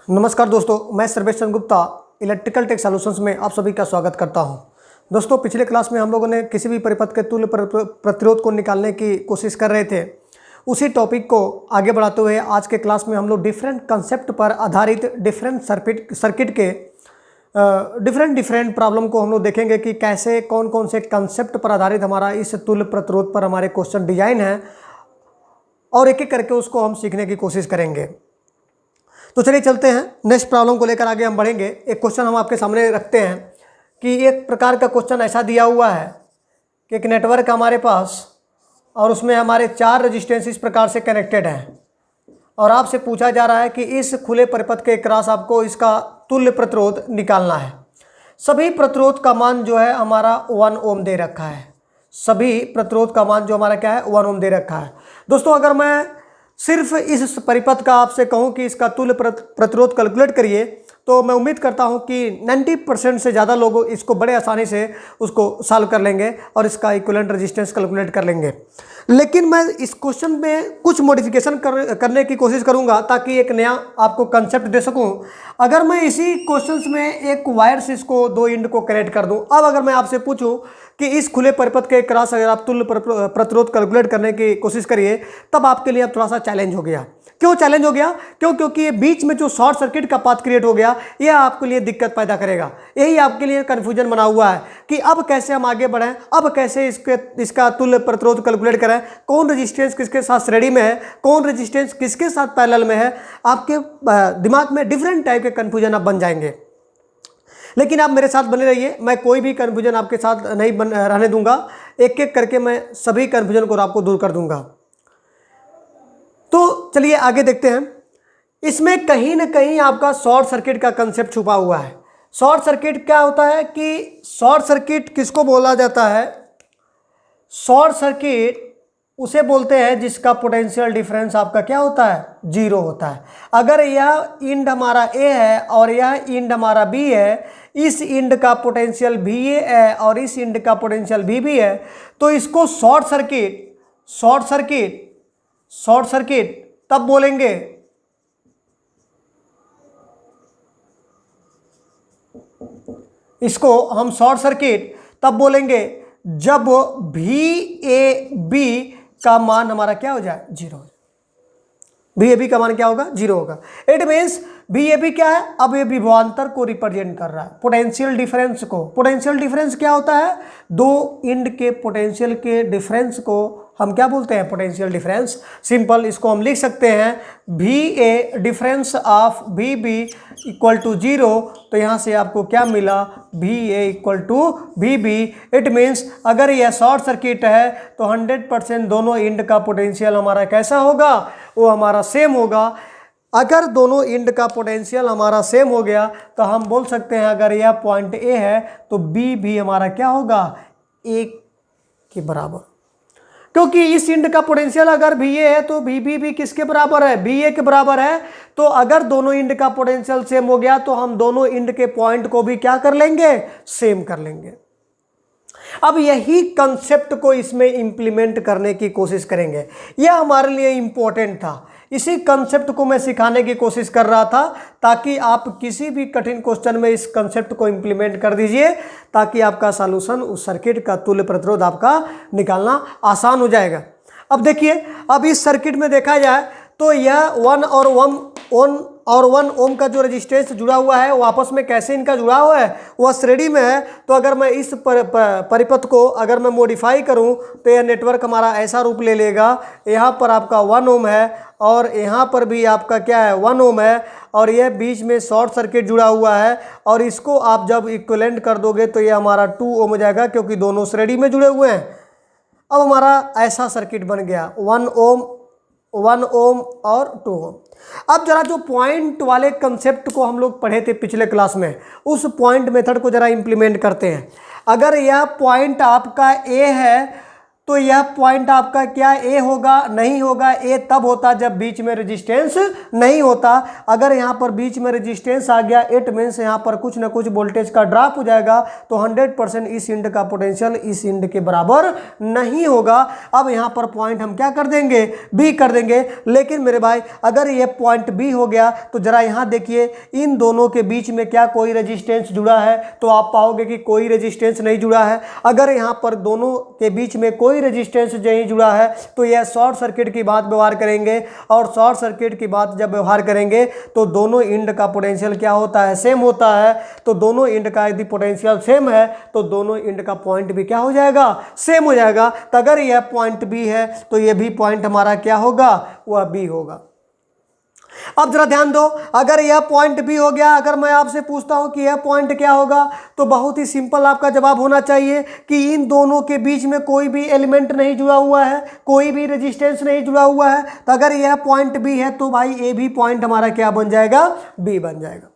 नमस्कार दोस्तों, मैं सर्वेश चंद्र गुप्ता इलेक्ट्रिकल टेक सॉल्यूशंस में आप सभी का स्वागत करता हूं। दोस्तों, पिछले क्लास में हम लोगों ने किसी भी परिपथ के तुल्य प्रतिरोध को निकालने की कोशिश कर रहे थे। उसी टॉपिक को आगे बढ़ाते हुए आज के क्लास में हम लोग डिफरेंट कंसेप्ट पर आधारित डिफरेंट सर्किट के डिफरेंट प्रॉब्लम को हम लोग देखेंगे कि कैसे कौन कौन से कंसेप्ट पर आधारित हमारा इस तुल्य प्रतिरोध पर हमारे क्वेश्चन डिजाइन है, और एक एक करके उसको हम सीखने की कोशिश करेंगे। तो चलिए चलते हैं, नेक्स्ट प्रॉब्लम को लेकर आगे हम बढ़ेंगे। एक क्वेश्चन हम आपके सामने रखते हैं कि एक प्रकार का क्वेश्चन ऐसा दिया हुआ है कि एक नेटवर्क हमारे पास और उसमें हमारे 4 रेजिस्टेंस इस प्रकार से कनेक्टेड हैं, और आपसे पूछा जा रहा है कि इस खुले परिपथ के क्रॉस आपको इसका तुल्य प्रतिरोध निकालना है। सभी प्रतिरोध का मान जो है हमारा 1 ओम दे रखा है। सभी प्रतिरोध का मान जो हमारा क्या है 1 ओम दे रखा है। दोस्तों, अगर मैं सिर्फ इस परिपथ का आपसे कहूं कि इसका तुल्य प्रतिरोध कैलकुलेट करिए, तो मैं उम्मीद करता हूं कि 90% से ज़्यादा लोग इसको बड़े आसानी से उसको सॉल्व कर लेंगे और इसका इक्विवेलेंट रेजिस्टेंस कैलकुलेट कर लेंगे। लेकिन मैं इस क्वेश्चन में कुछ मॉडिफिकेशन करने की कोशिश करूंगा ताकि एक नया आपको कंसेप्ट दे सकूं। अगर मैं इसी क्वेश्चंस में एक वायर से इसको 2 इंड को कनेक्ट कर दूं, अब अगर मैं आपसे पूछूं कि इस खुले परिपथ के क्रॉस अगर आप तुल्य प्रतिरोध कैलकुलेट करने की कोशिश करिए, तब आपके लिए अब थोड़ा सा चैलेंज हो गया। क्यों चैलेंज हो गया? क्योंकि ये बीच में जो शॉर्ट सर्किट का पाथ क्रिएट हो गया, यह आपके लिए दिक्कत पैदा करेगा। यही आपके लिए कन्फ्यूजन बना हुआ है कि अब कैसे हम आगे बढ़ें, अब कैसे इसका तुल्य प्रतिरोध कैलकुलेट करें, कौन रेजिस्टेंस किसके साथ श्रेणी में है, कौन रेजिस्टेंस किसके साथ पैरेलल में है। आपके दिमाग में डिफरेंट टाइप के कन्फ्यूजन अब बन जाएंगे। लेकिन आप मेरे साथ बने रहिए, मैं कोई भी कन्फ्यूजन आपके साथ नहीं रहने दूंगा। एक एक करके मैं सभी कन्फ्यूजन को आपको दूर कर दूंगा। तो चलिए आगे देखते हैं। इसमें कहीं ना कहीं आपका शॉर्ट सर्किट का कंसेप्ट छुपा हुआ है। शॉर्ट सर्किट क्या होता है कि शॉर्ट सर्किट किसको बोला जाता है? शॉर्ट सर्किट उसे बोलते हैं जिसका पोटेंशियल डिफरेंस आपका क्या होता है? 0 होता है। अगर यह इंड हमारा ए है और यह इंड हमारा बी है, इस इंड का पोटेंशियल भी ए है और इस इंड का पोटेंशियल भी है, तो इसको शॉर्ट सर्किट तब बोलेंगे इसको हम शॉर्ट सर्किट तब बोलेंगे जब VAB का मान हमारा क्या हो जाए? 0 हो जाए। VAB का मान क्या होगा? 0 होगा। इट मीन्स VAB क्या है? अब ये विभवांतर को रिप्रेजेंट कर रहा है, पोटेंशियल डिफरेंस को। पोटेंशियल डिफरेंस क्या होता है? 2 इंड के पोटेंशियल के डिफरेंस को हम क्या बोलते हैं? Potential difference. सिंपल इसको हम लिख सकते हैं VA difference of VB equal to 0। तो यहाँ से आपको क्या मिला? VA equal to VB। It means अगर यह शॉर्ट सर्किट है तो 100% दोनों इंड का पोटेंशियल हमारा कैसा होगा? वो हमारा सेम होगा। अगर दोनों इंड का पोटेंशियल हमारा सेम हो गया तो हम बोल सकते हैं अगर यह पॉइंट A है तो B भी हमारा क्या होगा? 1 के बराबर। क्योंकि इस इंड का पोटेंशियल अगर VA है तो VB भी किसके बराबर है? BA के बराबर है। तो अगर दोनों इंड का पोटेंशियल सेम हो गया तो हम दोनों इंड के पॉइंट को भी क्या कर लेंगे? सेम कर लेंगे। अब यही कंसेप्ट को इसमें इंप्लीमेंट करने की कोशिश करेंगे। यह हमारे लिए इंपॉर्टेंट था। इसी कंसेप्ट को मैं सिखाने की कोशिश कर रहा था ताकि आप किसी भी कठिन क्वेश्चन में इस कंसेप्ट को इंप्लीमेंट कर दीजिए, ताकि आपका सॉल्यूशन उस सर्किट का तुल्य प्रतिरोध आपका निकालना आसान हो जाएगा। अब देखिए, अब इस सर्किट में देखा जाए तो यह 1 और 1 ओम का जो रेजिस्टेंस जुड़ा हुआ है वो आपस में कैसे इनका जुड़ा हुआ है? वह श्रेणी में है। तो अगर मैं इस परिपथ को अगर मैं मॉडिफाई करूं तो यह नेटवर्क हमारा ऐसा रूप ले लेगा। यहाँ पर आपका 1 ओम है और यहाँ पर भी आपका क्या है? 1 ओम है, और यह बीच में शॉर्ट सर्किट जुड़ा हुआ है। और इसको आप जब इक्विवेलेंट कर दोगे तो यह हमारा 2 ओम हो जाएगा, क्योंकि दोनों श्रेणी में जुड़े हुए हैं। अब हमारा ऐसा सर्किट बन गया 1 ओम और 2 ओम। अब जरा जो पॉइंट वाले कंसेप्ट को हम लोग पढ़े थे पिछले क्लास में, उस पॉइंट मेथड को जरा इंप्लीमेंट करते हैं। अगर यह पॉइंट आपका A है तो यह पॉइंट आपका क्या ए होगा? नहीं होगा। ए तब होता जब बीच में रेजिस्टेंस नहीं होता। अगर यहाँ पर बीच में रेजिस्टेंस आ गया, इट मीन्स यहाँ पर कुछ ना कुछ वोल्टेज का ड्रॉप हो जाएगा, तो 100% इस इंड का पोटेंशियल इस इंड के बराबर नहीं होगा। अब यहाँ पर पॉइंट हम क्या कर देंगे? बी कर देंगे। लेकिन मेरे भाई अगर ये पॉइंट बी हो गया तो जरा यहाँ देखिए, इन दोनों के बीच में क्या कोई रेजिस्टेंस जुड़ा है? तो आप पाओगे कि कोई रेजिस्टेंस नहीं जुड़ा है। अगर यहाँ पर दोनों के बीच में कोई रेजिस्टेंस नहीं जुड़ा है तो यह शॉर्ट सर्किट की बात व्यवहार करेंगे, और शॉर्ट सर्किट की बात जब व्यवहार करेंगे तो दोनों इंड का पोटेंशियल क्या होता है? सेम होता है। तो दोनों इंड का यदि पोटेंशियल सेम है तो दोनों इंड का पॉइंट भी क्या हो जाएगा? सेम हो जाएगा। तो अगर यह पॉइंट बी है तो यह भी पॉइंट हमारा क्या होगा? वह बी होगा। अब जरा ध्यान दो, अगर यह पॉइंट बी हो गया, अगर मैं आपसे पूछता हूं कि यह पॉइंट क्या होगा, तो बहुत ही सिंपल आपका जवाब होना चाहिए कि इन दोनों के बीच में कोई भी एलिमेंट नहीं जुड़ा हुआ है, कोई भी रेजिस्टेंस नहीं जुड़ा हुआ है। तो अगर यह पॉइंट बी है तो भाई ए भी पॉइंट हमारा क्या बन जाएगा? बी बन जाएगा।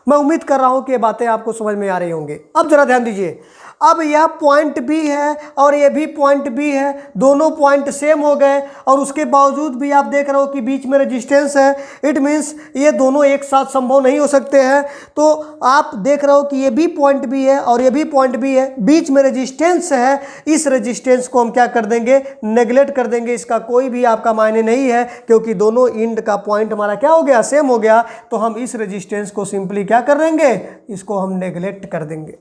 मैं उम्मीद कर रहा हूं कि ये बातें आपको समझ में आ रही होंगी। अब जरा ध्यान दीजिए, अब यह पॉइंट बी है और ये भी पॉइंट बी है, दोनों पॉइंट सेम हो गए, और उसके बावजूद भी आप देख रहे हो कि बीच में रेजिस्टेंस है। इट मीन्स ये दोनों एक साथ संभव नहीं हो सकते हैं। तो आप देख रहे हो कि ये भी पॉइंट बी है और ये भी पॉइंट बी है, बीच में रेजिस्टेंस है। इस रेजिस्टेंस को हम क्या कर देंगे? नेगलेक्ट कर देंगे। इसका कोई भी आपका मायने नहीं है, क्योंकि दोनों इंड का पॉइंट हमारा क्या हो गया? सेम हो गया। तो हम इस रेजिस्टेंस को सिंपली क्या कर देंगे? इसको हम नेगलेक्ट कर देंगे।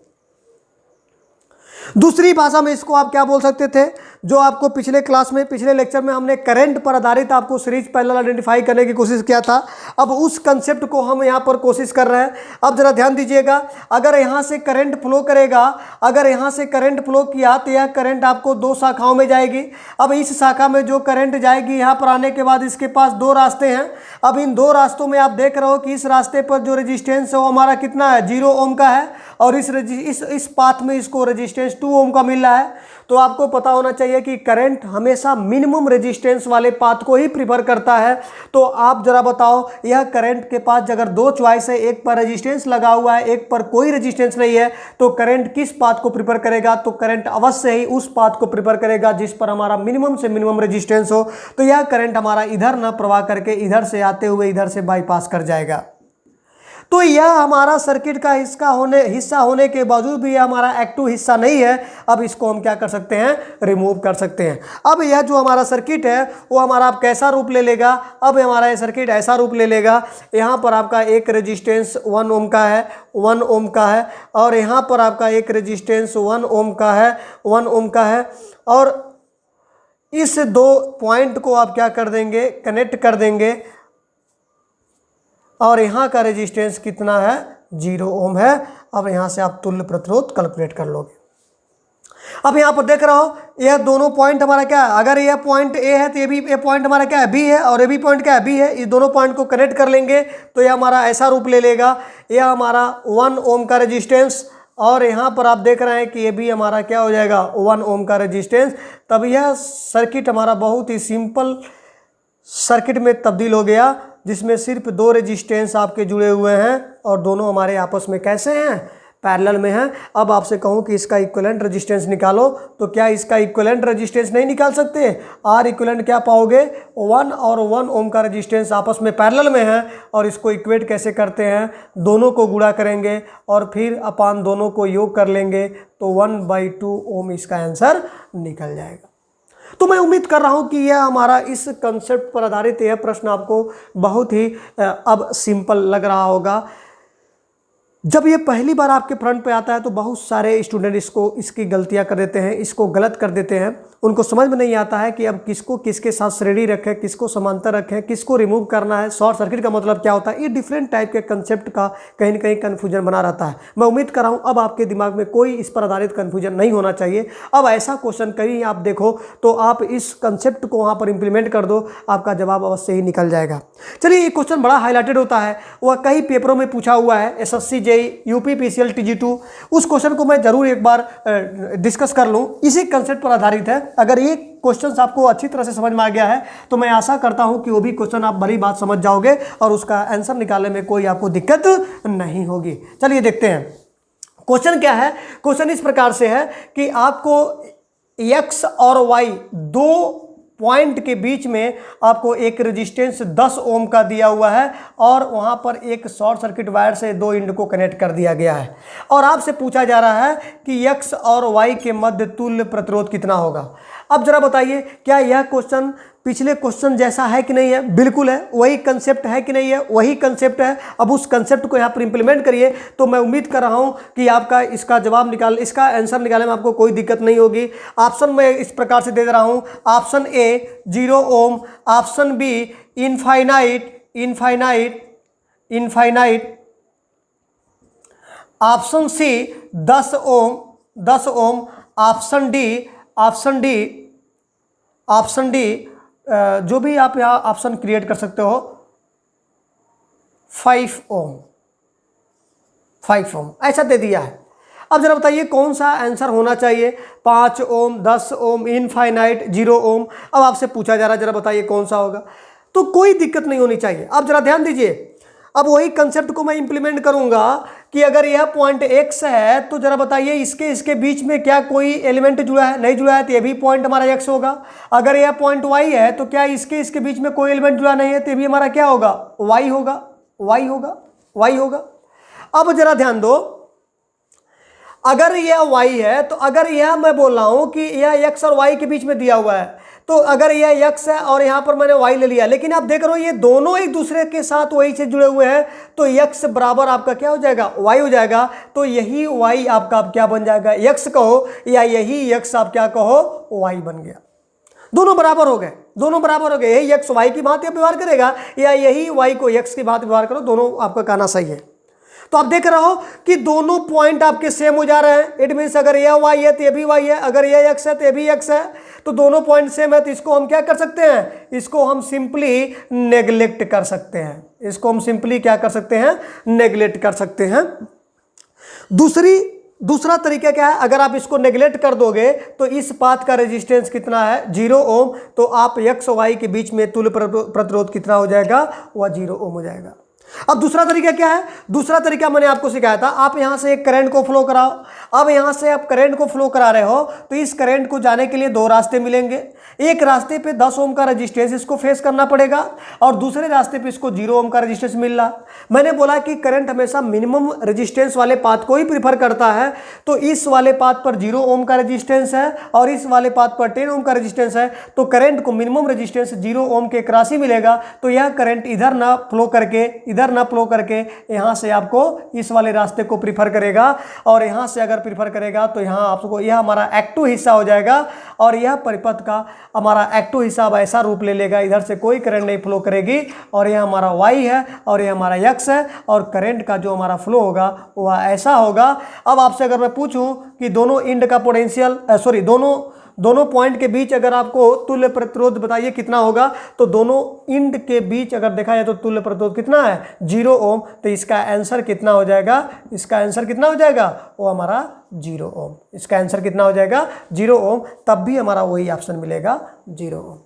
दूसरी भाषा में इसको आप क्या बोल सकते थे? जो आपको पिछले क्लास में, पिछले लेक्चर में हमने करंट पर आधारित आपको सीरीज पैरेलल आइडेंटिफाई करने की कोशिश किया था। अब उस कंसेप्ट को हम यहाँ पर कोशिश कर रहे हैं। अब जरा ध्यान दीजिएगा, अगर यहाँ से करंट फ्लो करेगा, अगर यहाँ से करंट फ्लो किया तो यह करंट आपको दो शाखाओं में जाएगी। अब इस शाखा में जो करंट जाएगी, यहाँ पर आने के बाद इसके पास दो रास्ते हैं। अब इन दो रास्तों में आप देख रहे हो कि इस रास्ते पर जो रेजिस्टेंस है वो हमारा कितना है? 0 ओम का है, और इस पाथ में इसको रेजिस्टेंस 2 ओम का मिल रहा है। तो आपको पता होना चाहिए कि करंट हमेशा मिनिमम रेजिस्टेंस वाले पाथ को ही प्रीफर करता है। तो आप जरा बताओ, यह करंट के पास अगर दो चॉइस है, एक पर रेजिस्टेंस लगा हुआ है, एक पर कोई रेजिस्टेंस नहीं है, तो करंट किस पाथ को प्रीफर करेगा? तो करंट अवश्य ही उस पाथ को प्रीफर करेगा जिस पर हमारा मिनिमम से मिनिमम रेजिस्टेंस हो। तो यह करंट हमारा इधर ना प्रवाह करके इधर से आते हुए इधर से बाईपास कर जाएगा। तो यह हमारा सर्किट का हिस्सा होने के बावजूद भी यह हमारा एक्टिव हिस्सा नहीं है। अब इसको हम क्या कर सकते हैं? रिमूव कर सकते हैं। अब यह जो हमारा सर्किट है वो हमारा अब कैसा रूप ले लेगा? अब हमारा ये सर्किट ऐसा रूप ले लेगा, यहाँ पर आपका एक रेजिस्टेंस 1 ओम का है, 1 ओम का है, और यहाँ पर आपका एक रेजिस्टेंस 1 ओम का है, 1 ओम का है, और इस दो पॉइंट को आप क्या कर देंगे? कनेक्ट कर देंगे, और यहाँ का रेजिस्टेंस कितना है? 0 ओम है। अब यहाँ से आप तुल्य प्रतिरोध कैलकुलेट कर लोगे। अब यहाँ पर देख रहा हो, यह दोनों पॉइंट हमारा क्या है? अगर यह पॉइंट ए है तो ये पॉइंट हमारा क्या है? बी है, और ये भी पॉइंट क्या है? बी है। इस दोनों पॉइंट को कनेक्ट कर लेंगे तो यह हमारा ऐसा रूप ले लेगा। यह हमारा 1 ओम का रेजिस्टेंस, और यहाँ पर आप देख रहे हैं कि ये भी हमारा क्या हो जाएगा? 1 ओम का रेजिस्टेंस। तब यह सर्किट हमारा बहुत ही सिंपल सर्किट में तब्दील हो गया, जिसमें सिर्फ दो रेजिस्टेंस आपके जुड़े हुए हैं और दोनों हमारे आपस में कैसे हैं? पैरेलल में हैं। अब आपसे कहूं कि इसका इक्विवेलेंट रेजिस्टेंस निकालो, तो क्या इसका इक्विवेलेंट रेजिस्टेंस नहीं निकाल सकते? आर इक्विवेलेंट क्या पाओगे? 1 और 1 ओम का रेजिस्टेंस आपस में पैरेलल में है, और इसको इक्वेट कैसे करते हैं? दोनों को गुणा करेंगे और फिर अपान दोनों को योग कर लेंगे, तो 1/2 ओम इसका आंसर निकल जाएगा। तो मैं उम्मीद कर रहा हूं कि यह हमारा इस कंसेप्ट पर आधारित यह प्रश्न आपको बहुत ही अब सिंपल लग रहा होगा। जब ये पहली बार आपके फ्रंट पे आता है तो बहुत सारे स्टूडेंट इसकी गलतियां कर देते हैं, इसको गलत कर देते हैं। उनको समझ में नहीं आता है कि अब किसको किसके साथ श्रेणी रखें, किसको समांतर रखें, किसको रिमूव करना है, शॉर्ट सर्किट का मतलब क्या होता है। ये डिफरेंट टाइप के कंसेप्ट का कहीं ना कहीं कन्फ्यूजन बना रहता है। मैं उम्मीद कर रहा हूँ अब आपके दिमाग में कोई इस पर आधारित कन्फ्यूजन नहीं होना चाहिए। अब ऐसा क्वेश्चन कहीं आप देखो तो आप इस कंसेप्ट को वहाँ पर इम्प्लीमेंट कर दो, आपका जवाब अवश्य ही निकल जाएगा। चलिए, ये क्वेश्चन बड़ा हाईलाइटेड होता है, वह कई पेपरों में पूछा हुआ है, SSC JEE UP PCL TG2। उस क्वेश्चन को मैं जरूर एक बार डिस्कस कर लूँ, इसी कंसेप्ट पर आधारित है। अगर ये क्वेश्चन आपको अच्छी तरह से समझ में आ गया है तो मैं आशा करता हूं कि वो भी क्वेश्चन आप बड़ी बात समझ जाओगे और उसका आंसर निकालने में कोई आपको दिक्कत नहीं होगी। चलिए देखते हैं क्वेश्चन क्या है। क्वेश्चन इस प्रकार से है कि आपको एक्स और वाई दो पॉइंट के बीच में आपको एक रेजिस्टेंस 10 ओम का दिया हुआ है और वहां पर एक शॉर्ट सर्किट वायर से दो इंड को कनेक्ट कर दिया गया है और आपसे पूछा जा रहा है कि एक्स और वाई के मध्य तुल्य प्रतिरोध कितना होगा। अब जरा बताइए, क्या यह क्वेश्चन पिछले क्वेश्चन जैसा है कि नहीं है? बिल्कुल है। वही कंसेप्ट है कि नहीं है? वही कंसेप्ट है। अब उस कंसेप्ट को यहाँ पर इंप्लीमेंट करिए तो मैं उम्मीद कर रहा हूँ कि आपका इसका इसका आंसर निकालने में आपको कोई दिक्कत नहीं होगी। ऑप्शन मैं इस प्रकार से दे रहा हूँ। Option A 0 ohm, option B infinite, option C 10 ohm, option D जो भी आप यहाँ ऑप्शन क्रिएट कर सकते हो 5 ओम ऐसा दे दिया है। अब जरा बताइए कौन सा आंसर होना चाहिए? 5 ओम, 10 ओम, इनफाइनाइट, 0 ओम। अब आपसे पूछा जा रहा है, जरा बताइए कौन सा होगा। तो कोई दिक्कत नहीं होनी चाहिए। अब जरा ध्यान दीजिए, अब वही कंसेप्ट को मैं इंप्लीमेंट करूंगा कि अगर यह पॉइंट एक्स है तो जरा बताइए इसके बीच में क्या कोई एलिमेंट जुड़ा है? नहीं जुड़ा है तो ये भी पॉइंट हमारा एक्स होगा। अगर यह पॉइंट वाई है तो क्या इसके बीच में कोई एलिमेंट जुड़ा नहीं है तो ये भी हमारा क्या होगा? वाई होगा। अब जरा ध्यान दो, अगर यह y है तो अगर यह मैं बोल रहा हूं कि यह x और y के बीच में दिया हुआ है तो अगर यह x है और यहां पर मैंने y ले लिया, लेकिन आप देख रहे हो ये दोनों एक दूसरे के साथ y से जुड़े हुए हैं तो x बराबर आपका क्या हो जाएगा? y हो जाएगा। तो यही y आपका आप क्या बन जाएगा? x कहो या यही x आप क्या कहो? y बन गया। दोनों बराबर हो गए, यही x y की भांति व्यवहार करेगा या यही y को x की भांति व्यवहार करो, दोनों आपका कहना सही है। तो आप देख रहे हो कि दोनों पॉइंट आपके सेम हो जा रहे हैं। इट मीन्स अगर यह y है तो ये भी y है, अगर यह x है तो ये भी x है, तो दोनों पॉइंट सेम है। तो इसको हम क्या कर सकते हैं? इसको हम सिंपली नेग्लेक्ट कर सकते हैं। दूसरा तरीका क्या है? अगर आप इसको नेग्लेक्ट कर दोगे तो इस पाथ का रेजिस्टेंस कितना है? 0 ओम। तो आप x और y के बीच में तुल्य प्रतिरोध कितना हो जाएगा? वह 0 ओम हो जाएगा। अब दूसरा तरीका क्या है? दूसरा तरीका मैंने आपको सिखाया था, आप यहां से एक करंट को फ्लो कराओ। अब यहां से आप करंट को फ्लो करा रहे हो तो इस करंट को जाने के लिए दो रास्ते मिलेंगे। एक रास्ते पे 10 ओम का रेजिस्टेंस इसको फेस करना पड़ेगा और दूसरे रास्ते पे इसको 0 ओम का रेजिस्टेंस मिल रहा। मैंने बोला कि करंट हमेशा मिनिमम रेजिस्टेंस वाले पाथ को ही प्रीफर करता है, तो इस वाले पाथ पर 0 ओम का रेजिस्टेंस है और इस वाले पाथ पर 10 ओम का रेजिस्टेंस है, तो करंट को मिनिमम रेजिस्टेंस 0 ओम के क्रॉस ही मिलेगा। तो यह करंट इधर ना फ्लो करके यहां से आपको इस वाले रास्ते को प्रीफर करेगा और यहां से अगर प्रीफर करेगा तो यहां आपको यह हमारा एक्टिव हिस्सा हो जाएगा और यह परिपथ का हमारा एक्टिव हिस्सा अब ऐसा रूप ले लेगा, इधर से कोई करंट नहीं फ्लो करेगी और यह हमारा y है और यह हमारा x है और करंट का जो हमारा फ्लो होगा वह ऐसा होगा। अब आपसे अगर मैं पूछूं कि दोनों इंड का पोटेंशियल दोनों पॉइंट के बीच अगर आपको तुल्य प्रतिरोध बताइए कितना होगा, तो दोनों इंड के बीच अगर देखा जाए तो तुल्य प्रतिरोध कितना है? 0 ओम। तो इसका आंसर कितना हो जाएगा? वो हमारा 0 ओम। इसका आंसर कितना हो जाएगा? 0 ओम। तब भी हमारा वही ऑप्शन मिलेगा 0 ओम।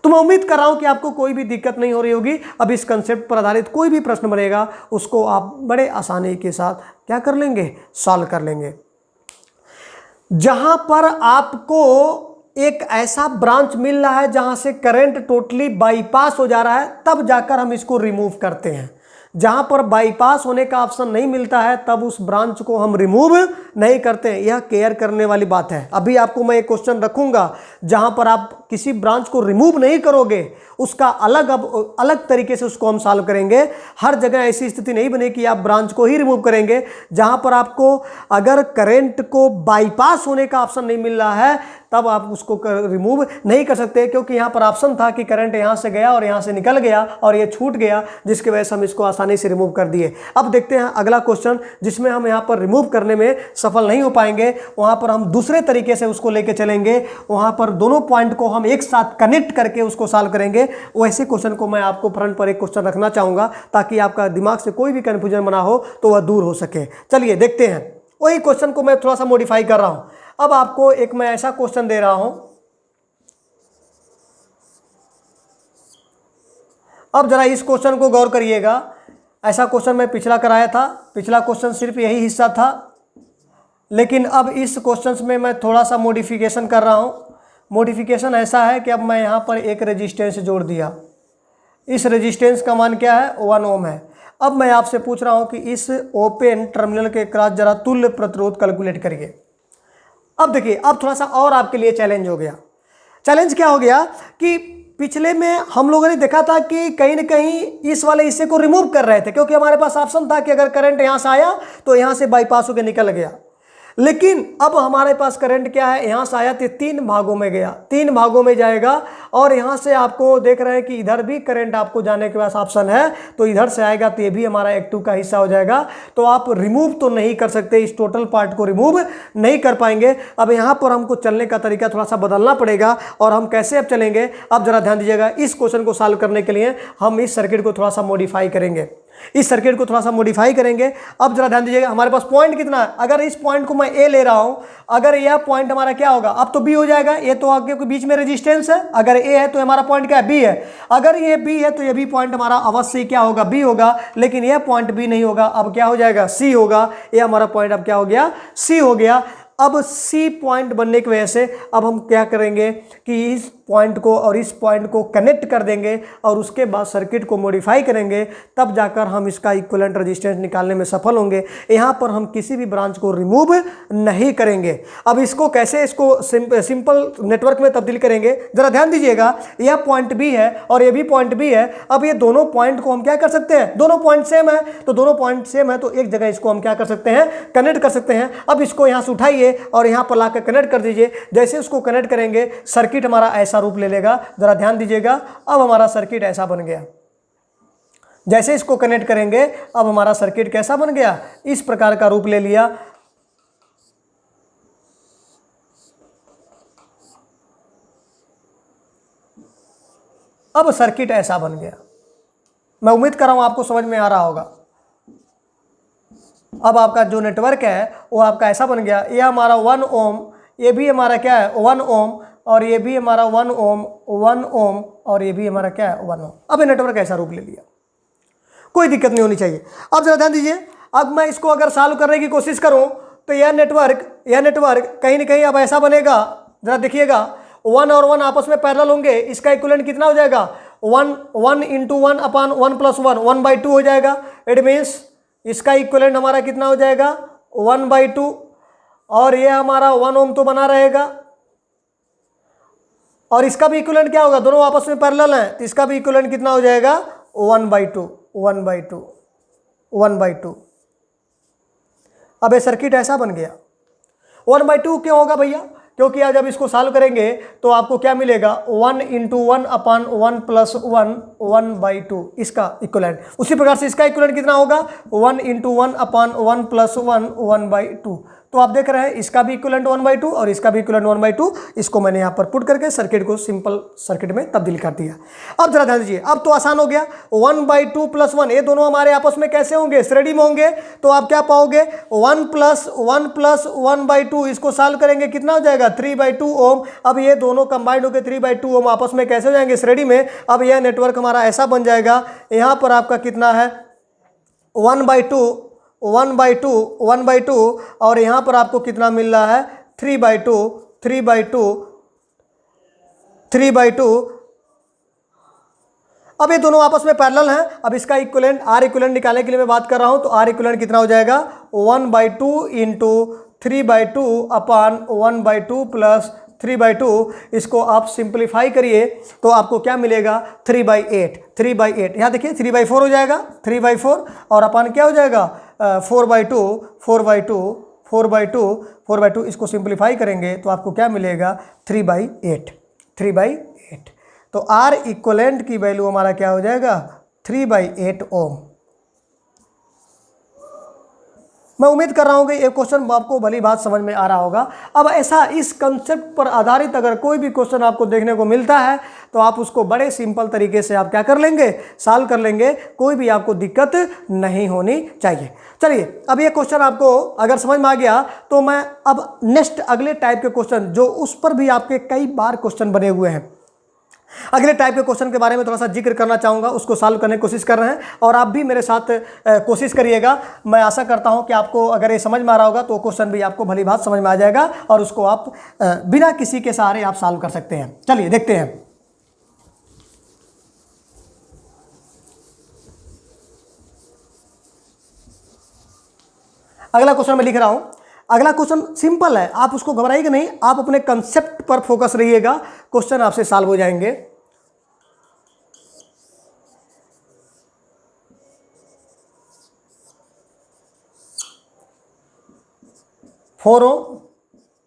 तो मैं उम्मीद कर रहा हूं कि आपको कोई भी दिक्कत नहीं हो रही होगी। अब इस कंसेप्ट पर आधारित कोई भी प्रश्न बनेगा उसको आप बड़े आसानी के साथ क्या कर लेंगे? सॉल्व कर लेंगे। जहां पर आपको एक ऐसा ब्रांच मिल रहा है जहां से करंट टोटली बाईपास हो जा रहा है, तब जाकर हम इसको रिमूव करते हैं। जहां पर बाईपास होने का ऑप्शन नहीं मिलता है तब उस ब्रांच को हम रिमूव नहीं करते हैं। यह केयर करने वाली बात है। अभी आपको मैं एक क्वेश्चन रखूंगा जहां पर आप किसी ब्रांच को रिमूव नहीं करोगे, उसका अलग तरीके से उसको हम सॉल्व करेंगे। हर जगह ऐसी स्थिति नहीं बने कि आप ब्रांच को ही रिमूव करेंगे। जहां पर आपको अगर करंट को बाईपास होने का ऑप्शन नहीं मिल रहा है तब आप उसको रिमूव नहीं कर सकते, क्योंकि यहां पर ऑप्शन था कि करंट यहां से गया और यहां से निकल गया और ये छूट गया, जिसकी वजह से हम इसको आसानी से रिमूव कर दिए। अब देखते हैं अगला क्वेश्चन जिसमें हम यहां पर रिमूव करने में सफल नहीं हो पाएंगे। वहां पर हम दूसरे तरीके से उसको लेके चलेंगे, वहां पर दोनों पॉइंट को हम एक साथ कनेक्ट करके उसको सॉल्व करेंगे। वैसे क्वेश्चन को मैं आपको फ्रंट पर एक क्वेश्चन रखना चाहूंगा ताकि आपका दिमाग से कोई भी कंफ्यूजन बना हो तो वह दूर हो सके। चलिए देखते हैं। वही क्वेश्चन को मैं थोड़ा सा मॉडिफाई कर रहा हूं। अब आपको एक मैं ऐसा क्वेश्चन दे रहा हूं, अब जरा इस क्वेश्चन को गौर करिएगा। ऐसा क्वेश्चन मैं पिछला कराया था। पिछला क्वेश्चन सिर्फ यही हिस्सा था। लेकिन अब इस क्वेश्चंस में मैं थोड़ा सा मॉडिफिकेशन कर रहा हूँ। मॉडिफिकेशन ऐसा है कि अब मैं यहाँ पर एक रेजिस्टेंस जोड़ दिया। इस रेजिस्टेंस का मान क्या है, 1 ओम है। अब मैं आपसे पूछ रहा हूँ कि इस ओपन टर्मिनल के क्रॉस जरा तुल्य प्रतिरोध कैलकुलेट करिए। अब देखिए, अब थोड़ा सा और आपके लिए चैलेंज हो गया। चैलेंज क्या हो गया कि पिछले में हम लोगों ने देखा था कि कहीं ना कहीं इस वाले हिस्से को रिमूव कर रहे थे, क्योंकि हमारे पास ऑप्शन था कि अगर करंट यहाँ से आया तो यहाँ से बाईपास होकर निकल गया। लेकिन अब हमारे पास करंट क्या है, यहाँ से आया तो 3 भागों में गया, 3 भागों में जाएगा। और यहाँ से आपको देख रहे हैं कि इधर भी करंट आपको जाने के पास ऑप्शन है, तो इधर से आएगा तो ये भी हमारा एक्टिव का हिस्सा हो जाएगा। तो आप रिमूव तो नहीं कर सकते, इस टोटल पार्ट को रिमूव नहीं कर पाएंगे। अब यहाँ पर हमको चलने का तरीका थोड़ा सा बदलना पड़ेगा। और हम कैसे अब चलेंगे, अब जरा ध्यान दीजिएगा। इस क्वेश्चन को सॉल्व करने के लिए हम इस सर्किट को थोड़ा सा मॉडिफाई करेंगे, इस सर्किट को थोड़ा सा मॉडिफाई करेंगे। अब जरा ध्यान दीजिएगा, हमारे पास पॉइंट कितना है। अगर इस पॉइंट को मैं ए ले रहा हूं, अगर यह पॉइंट हमारा क्या होगा, अब तो बी हो जाएगा। ये तो आगे के बीच में रेजिस्टेंस है, अगर ए है तो हमारा पॉइंट क्या है, बी है। अगर ये बी है तो ये भी पॉइंट हमारा अवश्य क्या होगा, बी होगा। लेकिन यह पॉइंट बी नहीं होगा, अब क्या हो जाएगा, सी होगा। ये हमारा पॉइंट अब क्या हो गया, सी हो गया। अब सी पॉइंट बनने की वजह से अब हम क्या करेंगे कि इस पॉइंट को और इस पॉइंट को कनेक्ट कर देंगे और उसके बाद सर्किट को मॉडिफाई करेंगे, तब जाकर हम इसका इक्विवेलेंट रेजिस्टेंस निकालने में सफल होंगे। यहाँ पर हम किसी भी ब्रांच को रिमूव नहीं करेंगे। अब इसको कैसे, इसको सिंपल नेटवर्क में तब्दील करेंगे, जरा ध्यान दीजिएगा। यह पॉइंट बी है और ये भी पॉइंट बी है। अब ये दोनों पॉइंट को हम क्या कर सकते हैं, दोनों पॉइंट सेम है, तो दोनों पॉइंट सेम है तो एक जगह इसको हम क्या कर सकते हैं, कनेक्ट कर सकते हैं। अब इसको यहाँ से उठाइए और यहाँ पर लाकर कनेक्ट कर दीजिए। जैसे उसको कनेक्ट करेंगे सर्किट हमारा ऐसा रूप ले लेगा। जरा ध्यान दीजिएगा, अब हमारा सर्किट ऐसा बन गया। जैसे इसको कनेक्ट करेंगे अब हमारा सर्किट कैसा बन गया, इस प्रकार का रूप ले लिया। अब सर्किट ऐसा बन गया। मैं उम्मीद कर रहा हूं आपको समझ में आ रहा होगा। अब आपका जो नेटवर्क है वो आपका ऐसा बन गया। ये हमारा 1 ओम, ये भी हमारा क्या है 1 ओम, और ये भी हमारा 1 ओम, 1 ओम, और ये भी हमारा क्या है 1 ओम। अब ये नेटवर्क ऐसा रूप ले लिया, कोई दिक्कत नहीं होनी चाहिए। अब जरा ध्यान दीजिए, अब मैं इसको अगर सॉल्व करने की कोशिश करूं तो यह नेटवर्क कहीं ना कहीं अब ऐसा बनेगा। जरा देखिएगा, 1 और 1 आपस में पैरेलल होंगे। इसका इक्विवेलेंट कितना हो जाएगा, 1 इंटू 1 अपॉन 1 प्लस 1, 1/2 हो जाएगा। इट मीन्स इसका इक्विवेलेंट हमारा कितना हो जाएगा, 1/2। और ये हमारा 1 ओम तो बना रहेगा, और इसका भी इक्विवेलेंट क्या होगा, दोनों आपस में पैरेलल हैं, तो इसका भी इक्विवेलेंट कितना हो जाएगा, 1/2। अब ये सर्किट ऐसा बन गया। 1/2 क्यों होगा भैया, क्योंकि आज जब इसको सॉल्व करेंगे तो आपको क्या मिलेगा, 1 इंटू 1 अपॉन 1 प्लस 1, 1/2 इसका इक्विवेलेंट। उसी प्रकार से इसका इक्विवेलेंट कितना होगा, 1 इंटू 1 अपॉन 1 प्लस 1, 1/2। तो आप देख रहे हैं इसका भी इक्विवेलेंट 1/2 और इसका भी इक्विवेलेंट 1/2। इसको मैंने यहाँ पर पुट करके सर्किट को सिंपल सर्किट में तब्दील कर दिया। अब जरा ध्यान दीजिए, अब तो आसान हो गया। 1/2 प्लस 1 ये दोनों हमारे आपस में कैसे होंगे, श्रेणी में होंगे। तो आप क्या पाओगे, 1 प्लस 1/2, इसको सॉल्व करेंगे कितना हो जाएगा, 3/2 ओम। अब ये दोनों कंबाइंड होकर 3/2 ओम आपस में कैसे हो जाएंगे, श्रेणी में। अब यह नेटवर्क हमारा ऐसा बन जाएगा। यहाँ पर आपका कितना है, 1/2 और यहाँ पर आपको कितना मिल रहा है, 3/2। अब ये दोनों आपस में पैरेलल हैं। अब इसका इक्विवेलेंट R इक्विवेलेंट निकालने के लिए मैं बात कर रहा हूँ, तो R इक्विवेलेंट कितना हो जाएगा, 1/2 इंटू 3/2 अपॉन 1/2 प्लस 3/2। इसको आप सिंप्लीफाई करिए तो आपको क्या मिलेगा, 3/8। यहाँ देखिए 3/4 हो जाएगा, 3/4 और अपॉन क्या हो जाएगा, 4/2। इसको सिंप्लीफाई करेंगे तो आपको क्या मिलेगा, 3/8। तो R इक्विवेलेंट की वैल्यू हमारा क्या हो जाएगा, 3/8 ओम। मैं उम्मीद कर रहा हूँ कि ये क्वेश्चन आपको भली बात समझ में आ रहा होगा। अब ऐसा इस कंसेप्ट पर आधारित अगर कोई भी क्वेश्चन आपको देखने को मिलता है तो आप उसको बड़े सिंपल तरीके से आप क्या कर लेंगे, सॉल्व कर लेंगे। कोई भी आपको दिक्कत नहीं होनी चाहिए। चलिए, अब ये क्वेश्चन आपको अगर समझ में आ गया तो मैं अब नेक्स्ट अगले टाइप के क्वेश्चन, जो उस पर भी आपके कई बार क्वेश्चन बने हुए हैं, अगले टाइप के क्वेश्चन के बारे में थोड़ा सा जिक्र करना चाहूँगा, उसको सॉल्व करने की कोशिश कर रहे हैं और आप भी मेरे साथ कोशिश करिएगा। मैं आशा करता हूँ कि आपको अगर ये समझ में आ रहा होगा तो क्वेश्चन भी आपको भली बात समझ में आ जाएगा और उसको आप बिना किसी के सहारे आप सॉल्व कर सकते हैं। चलिए देखते हैं। अगला क्वेश्चन मैं लिख रहा हूं। अगला क्वेश्चन सिंपल है, आप उसको घबराइएगा नहीं, आप अपने कंसेप्ट पर फोकस रहिएगा, क्वेश्चन आपसे सॉल्व हो जाएंगे। फोर ओम,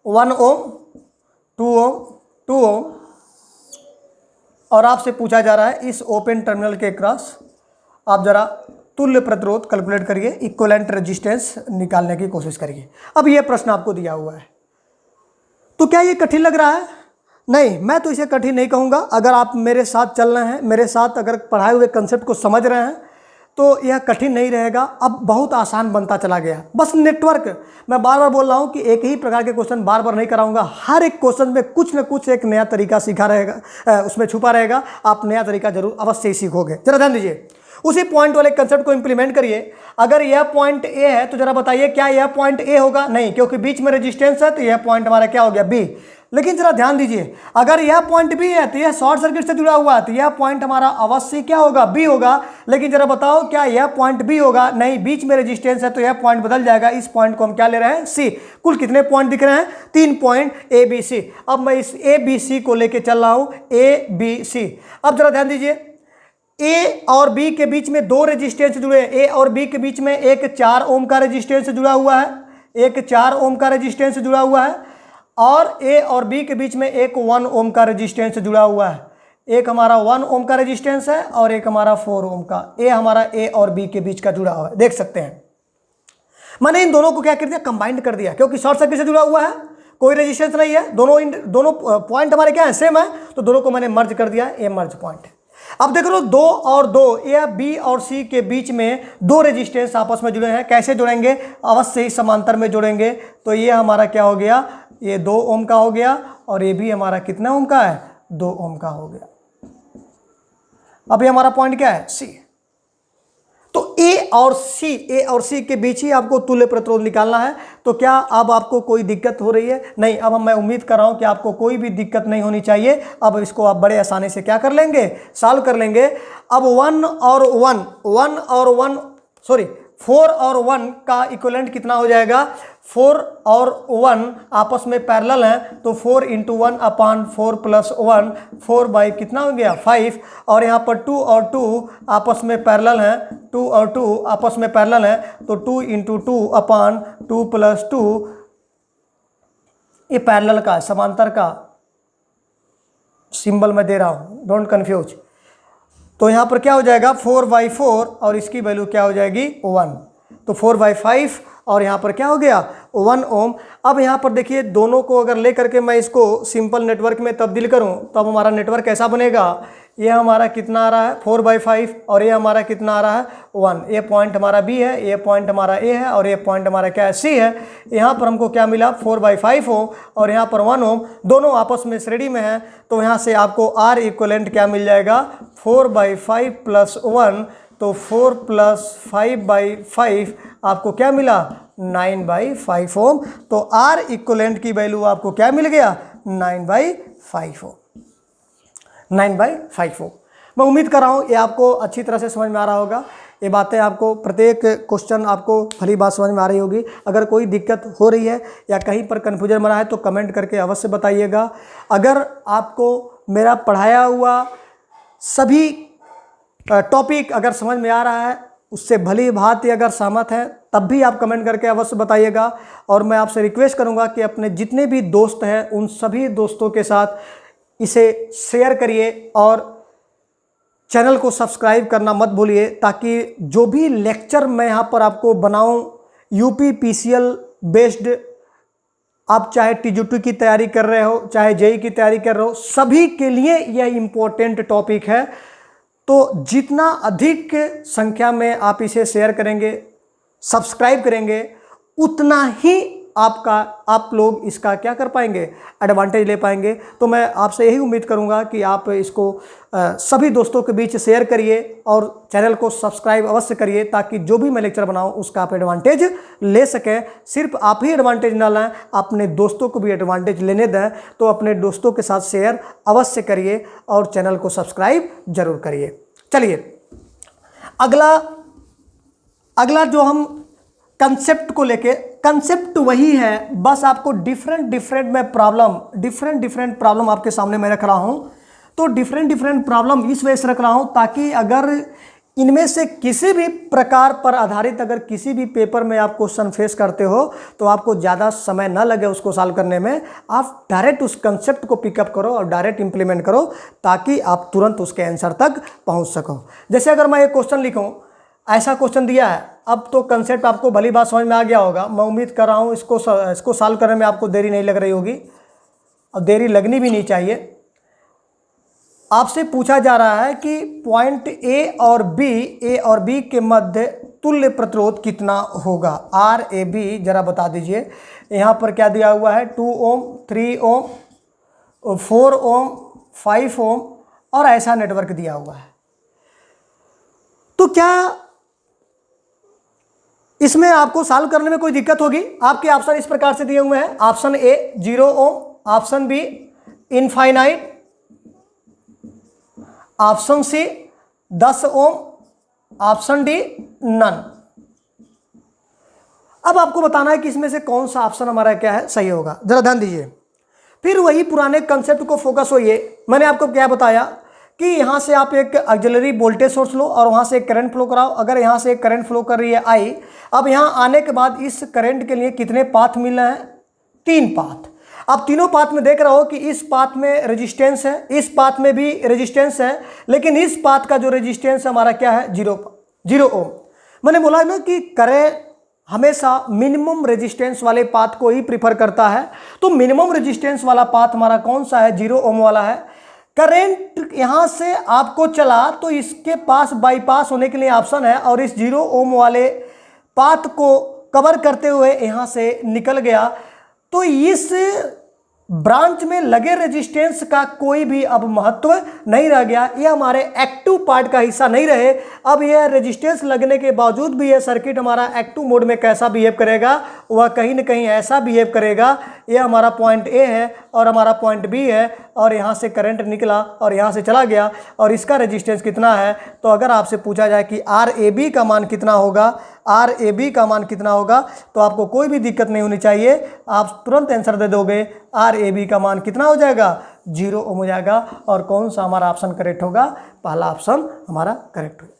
1 ओम, 2 ओम, 2 ओम और आपसे पूछा जा रहा है इस ओपन टर्मिनल के क्रॉस आप जरा तुल्य प्रतिरोध कैलकुलेट करिए, इक्विवेलेंट रेजिस्टेंस निकालने की कोशिश करिए। अब ये प्रश्न आपको दिया हुआ है, तो क्या ये कठिन लग रहा है? नहीं, मैं तो इसे कठिन नहीं कहूँगा। अगर आप मेरे साथ चल रहे हैं, मेरे साथ अगर पढ़ाए हुए कंसेप्ट को समझ रहे हैं तो यह कठिन नहीं रहेगा, अब बहुत आसान बनता चला गया। बस नेटवर्क, मैं बार बार बोल रहा हूँ कि एक ही प्रकार के क्वेश्चन बार बार नहीं कराऊंगा, हर एक क्वेश्चन में कुछ न कुछ एक नया तरीका सीखा रहेगा, उसमें छुपा रहेगा। आप नया तरीका जरूर अवश्य ही सीखोगे। जरा ध्यान दीजिए, उसी पॉइंट वाले कंसेप्ट को इंप्लीमेंट करिए। अगर यह पॉइंट ए है तो जरा बताइए क्या यह पॉइंट ए होगा? नहीं, क्योंकि बीच में रेजिस्टेंस है तो यह पॉइंट हमारा क्या हो गया? बी। लेकिन जरा ध्यान दीजिए, अगर यह पॉइंट बी है तो यह शॉर्ट सर्किट से जुड़ा हुआ है तो यह पॉइंट हमारा अवश्य क्या होगा? बी होगा। लेकिन जरा बताओ क्या यह पॉइंट बी होगा? नहीं, बीच में रेजिस्टेंस है तो यह पॉइंट बदल जाएगा। इस पॉइंट को हम क्या ले रहे हैं? सी। कुल कितने पॉइंट दिख रहे हैं? 3 पॉइंट ए बी सी। अब मैं इस ए बी सी को लेके चल रहा हूं, ए बी सी। अब जरा ध्यान दीजिए, ए और बी के बीच में 2 रेजिस्टेंस जुड़े हैं। ए और बी के बीच में एक 4 ओम का रेजिस्टेंस जुड़ा हुआ है, एक 4 ओम का रेजिस्टेंस जुड़ा हुआ है और ए और बी के बीच में एक 1 ओम का रेजिस्टेंस जुड़ा हुआ है। एक हमारा 1 ओम का रेजिस्टेंस है और एक हमारा 4 ओम का। ए हमारा ए और बी के बीच का जुड़ा हुआ है, देख सकते हैं। मैंने इन दोनों को क्या कर दिया? कंबाइंड कर दिया, क्योंकि शॉर्ट सर्किट से जुड़ा हुआ है, कोई रेजिस्टेंस नहीं है, दोनों पॉइंट हमारे क्या है? सेम है, तो दोनों को मैंने मर्ज कर दिया, ए मर्ज पॉइंट। अब देख लो 2 और 2, ए बी और सी के बीच में 2 रेजिस्टेंस आपस में जुड़े हैं। कैसे जुड़ेंगे? अवश्य ही समांतर में जुड़ेंगे। तो ये हमारा क्या हो गया? ये 2 ओम का हो गया और ये भी हमारा कितना ओम का है? 2 ओम का हो गया। अब ये हमारा पॉइंट क्या है? सी। तो ए और सी के बीच ही आपको तुल्य प्रतिरोध निकालना है। तो क्या अब आपको कोई दिक्कत हो रही है? नहीं, अब मैं उम्मीद कर रहा हूं कि आपको कोई भी दिक्कत नहीं होनी चाहिए। अब इसको आप बड़े आसानी से क्या कर लेंगे? सॉल्व कर लेंगे। अब 4 और 1 का इक्विवेलेंट कितना हो जाएगा? 4 और 1 आपस में पैरेलल हैं तो 4 × 1 अपान 4 + 1, 4 बाई कितना हो गया? 5। और यहाँ पर 2 और 2 आपस में पैरेलल हैं, 2 और 2 आपस में पैरेलल हैं तो 2 × 2 अपान 2 + 2, ये पैरेलल का, समांतर का सिंबल मैं दे रहा हूँ, डोंट कन्फ्यूज। तो यहाँ पर क्या हो जाएगा? 4/4 और इसकी वैल्यू क्या हो जाएगी? 1। तो 4/5 और यहाँ पर क्या हो गया? 1 ओम। अब यहाँ पर देखिए, दोनों को अगर ले करके मैं इसको सिंपल नेटवर्क में तब्दील करूँ तो अब हमारा नेटवर्क कैसा बनेगा? ये हमारा कितना आ रहा है? 4/5 और ये हमारा कितना आ रहा है? 1। ये पॉइंट हमारा बी है, ये पॉइंट हमारा ए है और ये पॉइंट हमारा क्या है? सी है। यहाँ पर हमको क्या मिला? 4/5 ओम और यहाँ पर 1 ओम, दोनों आपस में श्रेणी में है। तो यहाँ से आपको आर इक्विवेलेंट क्या मिल जाएगा? 4/5 + 1, तो 4 + 5/5 आपको क्या मिला? 9/5 ओम। तो आर इक्विवेलेंट की वैल्यू आपको क्या मिल गया? 9/5 ओम। 9/5 ओम। मैं उम्मीद कर रहा हूँ ये आपको अच्छी तरह से समझ में आ रहा होगा। ये बातें आपको, प्रत्येक क्वेश्चन आपको भली बात समझ में आ रही होगी। अगर कोई दिक्कत हो रही है या कहीं पर कन्फ्यूजन बना है तो कमेंट करके अवश्य बताइएगा। अगर आपको मेरा पढ़ाया हुआ सभी टॉपिक अगर समझ में आ रहा है, उससे भली भांति अगर सहमत हैं, तब भी आप कमेंट करके अवश्य बताइएगा। और मैं आपसे रिक्वेस्ट करूंगा कि अपने जितने भी दोस्त हैं उन सभी दोस्तों के साथ इसे शेयर करिए और चैनल को सब्सक्राइब करना मत भूलिए, ताकि जो भी लेक्चर मैं यहाँ पर आपको बनाऊँ यूपी पीसीएल बेस्ड, आप चाहे टीजीटी की तैयारी कर रहे हो, चाहे जेई की तैयारी कर रहे हो, सभी के लिए यह इम्पोर्टेंट टॉपिक है। तो जितना अधिक संख्या में आप इसे शेयर करेंगे, सब्सक्राइब करेंगे, उतना ही आप लोग इसका क्या कर पाएंगे, एडवांटेज ले पाएंगे। तो मैं आपसे यही उम्मीद करूंगा कि आप इसको सभी दोस्तों के बीच शेयर करिए और चैनल को सब्सक्राइब अवश्य करिए, ताकि जो भी मैं लेक्चर बनाऊं उसका आप एडवांटेज ले सकें। सिर्फ आप ही एडवांटेज ना लाएं, अपने दोस्तों को भी एडवांटेज लेने दें। तो अपने दोस्तों के साथ शेयर अवश्य करिए और चैनल को सब्सक्राइब जरूर करिए। चलिए अगला जो हम कंसेप्ट को लेके, कंसेप्ट वही है, बस आपको डिफरेंट प्रॉब्लम आपके सामने मैं रख रहा हूं। तो डिफरेंट प्रॉब्लम इस वजह से रख रहा हूं ताकि अगर इनमें से किसी भी प्रकार पर आधारित अगर किसी भी पेपर में आप क्वेश्चन फेस करते हो तो आपको ज़्यादा समय ना लगे उसको सॉल्व करने में। आप डायरेक्ट उस कंसेप्ट को पिकअप करो और डायरेक्ट इंप्लीमेंट करो, ताकि आप तुरंत उसके आंसर तक पहुंच सको। जैसे अगर मैं एक क्वेश्चन लिखूं, ऐसा क्वेश्चन दिया है, अब तो कंसेप्ट आपको भली बात समझ में आ गया होगा। मैं उम्मीद कर रहा हूँ इसको सॉल्व करने में आपको देरी नहीं लग रही होगी और देरी लगनी भी नहीं चाहिए। आपसे पूछा जा रहा है कि पॉइंट ए और बी के मध्य तुल्य प्रतिरोध कितना होगा। आर ए बी जरा बता दीजिए। यहाँ पर क्या दिया हुआ है, 2 ओम, 3 ओम, 4 ओम, 5 ओम और ऐसा नेटवर्क दिया हुआ है। तो क्या इसमें आपको सॉल्व करने में कोई दिक्कत होगी? आपके ऑप्शन इस प्रकार से दिए हुए हैं। Option A 0 ohm, option B infinite, option C 10 ohm, option D none. अब आपको बताना है कि इसमें से कौन सा ऑप्शन हमारा क्या है सही होगा। जरा ध्यान दीजिए, फिर वही पुराने कंसेप्ट को फोकस होइए। मैंने आपको क्या बताया कि यहां से आप एक ऑक्सिलरी वोल्टेज सोर्स लो और वहां से एक करंट फ्लो कराओ। अगर यहां से एक करंट फ्लो कर रही है आई, अब यहां आने के बाद इस करंट के लिए कितने पाथ मिल रहे हैं? 3 पाथ। आप तीनों पाथ में देख रहे हो कि इस पाथ में रेजिस्टेंस है, इस पाथ में भी रेजिस्टेंस है, लेकिन इस पाथ का जो रेजिस्टेंस हमारा क्या है? 0 ओम। मैंने बोला ना कि करें हमेशा मिनिमम रेजिस्टेंस वाले पाथ को ही प्रीफर करता है। तो मिनिमम रेजिस्टेंस वाला पाथ हमारा कौन सा है? 0 ओम वाला है। करंट यहां से आपको चला तो इसके पास बाईपास होने के लिए ऑप्शन है, और इस 0 ओम वाले पाथ को कवर करते हुए यहां से निकल गया। तो इस ब्रांच में लगे रेजिस्टेंस का कोई भी अब महत्व नहीं रह गया। यह हमारे एक्टिव पार्ट का हिस्सा नहीं रहे। अब यह रेजिस्टेंस लगने के बावजूद भी यह सर्किट हमारा एक्टिव मोड में कैसा बिहेव करेगा? वह कहीं ना कहीं ऐसा बिहेव करेगा। यह हमारा पॉइंट ए है और हमारा पॉइंट बी है, और यहाँ से करंट निकला और यहाँ से चला गया, और इसका रेजिस्टेंस कितना है? तो अगर आपसे पूछा जाए कि आर ए बी का मान कितना होगा, आर ए बी का मान कितना होगा, तो आपको कोई भी दिक्कत नहीं होनी चाहिए। आप तुरंत आंसर दे दोगे। आर ए बी का मान कितना हो जाएगा? 0 ओम हो जाएगा। और कौन सा हमारा ऑप्शन करेक्ट होगा? पहला ऑप्शन हमारा करेक्ट होगा।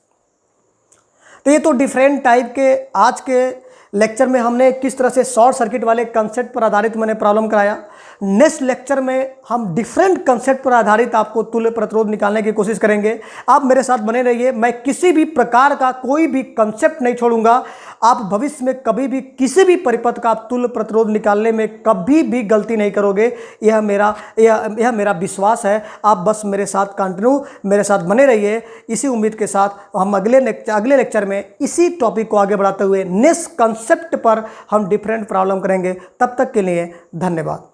तो ये तो डिफरेंट टाइप के आज के लेक्चर में हमने किस तरह से शॉर्ट सर्किट वाले कंसेप्ट पर आधारित मैंने प्रॉब्लम कराया। नेक्स्ट लेक्चर में हम डिफरेंट कंसेप्ट पर आधारित आपको तुल्य प्रतिरोध निकालने की कोशिश करेंगे। आप मेरे साथ बने रहिए। मैं किसी भी प्रकार का कोई भी कंसेप्ट नहीं छोड़ूंगा। आप भविष्य में कभी भी किसी भी परिपथ का आप तुल्य प्रतिरोध निकालने में कभी भी गलती नहीं करोगे। यह मेरा विश्वास है। आप बस मेरे साथ कंटिन्यू मेरे साथ बने रहिए। इसी उम्मीद के साथ हम अगले लेक्चर में इसी टॉपिक को आगे बढ़ाते हुए नेक्स्ट कंसेप्ट पर हम डिफरेंट प्रॉब्लम करेंगे। तब तक के लिए धन्यवाद।